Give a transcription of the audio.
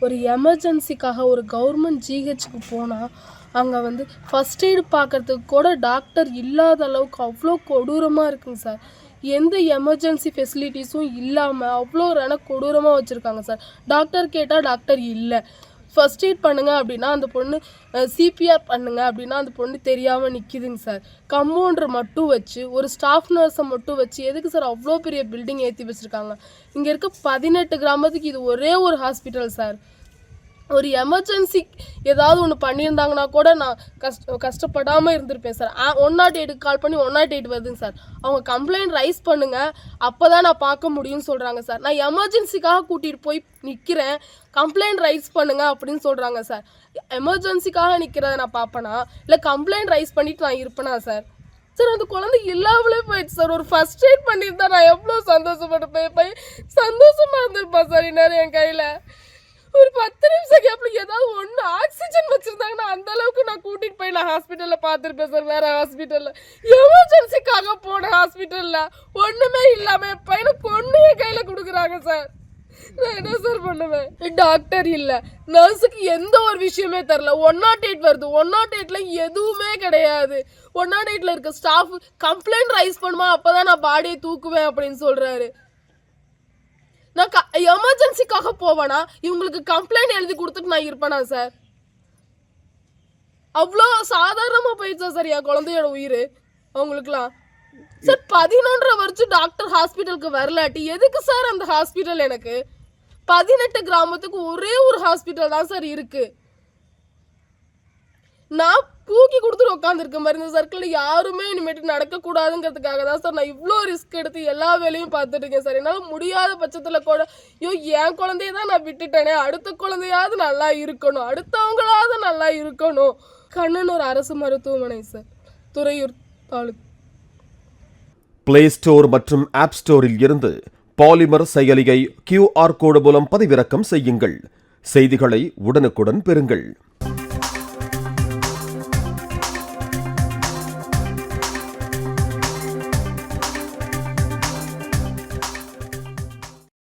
ஒரு எமர்ஜென்சிக்காக ஒரு கவர்மெண்ட் ஜிஹெச்சுக்கு போனால் அங்கே வந்து ஃபஸ்ட் எய்டு பார்க்குறதுக்கு கூட டாக்டர் இல்லாத அளவுக்கு அவ்வளோ கொடூரமாக இருக்குங்க சார். எந்த எமர்ஜென்சி ஃபெசிலிட்டிஸும் இல்லாமல் அவ்வளோ கொடூரமாக வச்சுருக்காங்க சார். டாக்டர் கேட்டால் டாக்டர் இல்லை. ஃபஸ்ட் எய்ட் பண்ணுங்க அப்படின்னா அந்த பொண்ணு சிபிஆர் பண்ணுங்க அப்படின்னா அந்த பொண்ணு தெரியாமல் நிற்கிதுங்க சார். கம்பவுண்டர் மட்டும் வச்சு ஒரு ஸ்டாஃப் நர்ஸை மட்டும் வச்சு எதுக்கு சார் அவ்வளோ பெரிய பில்டிங் ஏற்றி வச்சுருக்காங்க? இங்கே இருக்க 18 கிராமத்துக்கு இது ஒரே ஒரு ஹாஸ்பிட்டல் சார். ஒரு எமர்ஜென்சி ஏதாவது ஒன்று பண்ணியிருந்தாங்கன்னா கூட நான் கஷ்டப்படாமல் இருந்திருப்பேன் சார். 108 கால் பண்ணி 108 வருதுங்க சார். அவங்க கம்ப்ளைண்ட் ரைஸ் பண்ணுங்கள், அப்போ தான் நான் பார்க்க முடியும்னு சொல்கிறாங்க சார். நான் எமர்ஜென்சிக்காக கூட்டிகிட்டு போய் நிற்கிறேன், கம்ப்ளைண்ட் ரைஸ் பண்ணுங்க அப்படின்னு சொல்கிறாங்க சார். எமர்ஜென்சிக்காக நிற்கிறத நான் பார்ப்பேனா இல்லை கம்ப்ளைண்ட் ரைஸ் பண்ணிவிட்டு நான் இருப்பேனா சார்? சார் அந்த குழந்தை இல்லாமலே போயிடுச்சு சார். ஒரு ஃபர்ஸ்ட் எய்ட் பண்ணியிருந்தா நான் எவ்வளோ சந்தோஷப்பட்டு சந்தோஷமாக இருந்திருப்பேன் சார். இந்நேரம் என் கையில் ஒரு 10 நிமிஷம் கேப்ல ஏதாவது ஒன்று ஆக்சிஜன் வச்சுருந்தாங்கன்னா அந்த அளவுக்கு நான் கூட்டிகிட்டு போய் நான் ஹாஸ்பிட்டலில் பார்த்துருப்பேன் சார். வேறு ஹாஸ்பிட்டலில் எமர்ஜென்சிக்காக போன ஹாஸ்பிட்டலில் ஒன்றுமே இல்லாமல் என் பையனை கொண்டு என் கையில் கொடுக்குறாங்க சார். நான் என்ன சார் பண்ணுவேன்? டாக்டர் இல்லை, நர்ஸுக்கு எந்த ஒரு விஷயமே தரல. 108 வருது, 108ல எதுவுமே கிடையாது. 108ல இருக்க ஸ்டாஃப் கம்ப்ளைண்ட் ரைஸ் பண்ணுமா அப்போ தான் நான் பாடியை தூக்குவேன் அப்படின்னு சொல்கிறாரு. நான் எமர்ஜென்சிக்காக போவேனா இவங்களுக்கு கம்ப்ளைண்ட் எழுதி கொடுத்துட்டு நான் இருப்பேனா சார்? அவ்வளோ சாதாரணமாக போயிடுச்சா சார் என் குழந்தையோட உயிர் அவங்களுக்குலாம்? சார் 11:30 வரைக்கும் டாக்டர் ஹாஸ்பிட்டலுக்கு வரலாட்டி எதுக்கு சார் அந்த ஹாஸ்பிட்டல்? எனக்கு 18 கிராமத்துக்கு ஒரே ஒரு ஹாஸ்பிட்டல் தான் சார் இருக்கு. நான் தூக்கி கொடுத்துட்டு உட்காந்துருக்க மாதிரி இந்த சர்க்கிளில் யாருமே இனிமேட்டு நடக்கக்கூடாதுங்கிறதுக்காக தான் சார் நான் இவ்வளோ ரிஸ்க் எடுத்து எல்லா வேலையும் பார்த்துட்டு இருக்கேன் சார். என்னால் முடியாத பட்சத்தில் கூட என் குழந்தைய தான் நான் விட்டுட்டேனே, அடுத்த குழந்தையாவது நல்லா இருக்கணும், அடுத்தவங்களாவது நல்லா இருக்கணும். கண்ணனூர் அரசு மருத்துவமனை sir, Thuraiyur taluk. Play store மற்றும் ஆப் ஸ்டோரில் இருந்து பாலிமர் செயலியை QR கோடு மூலம் பதிவிறக்கம் செய்யுங்கள். செய்திகளை உடனுக்குடன் பெறுங்கள்.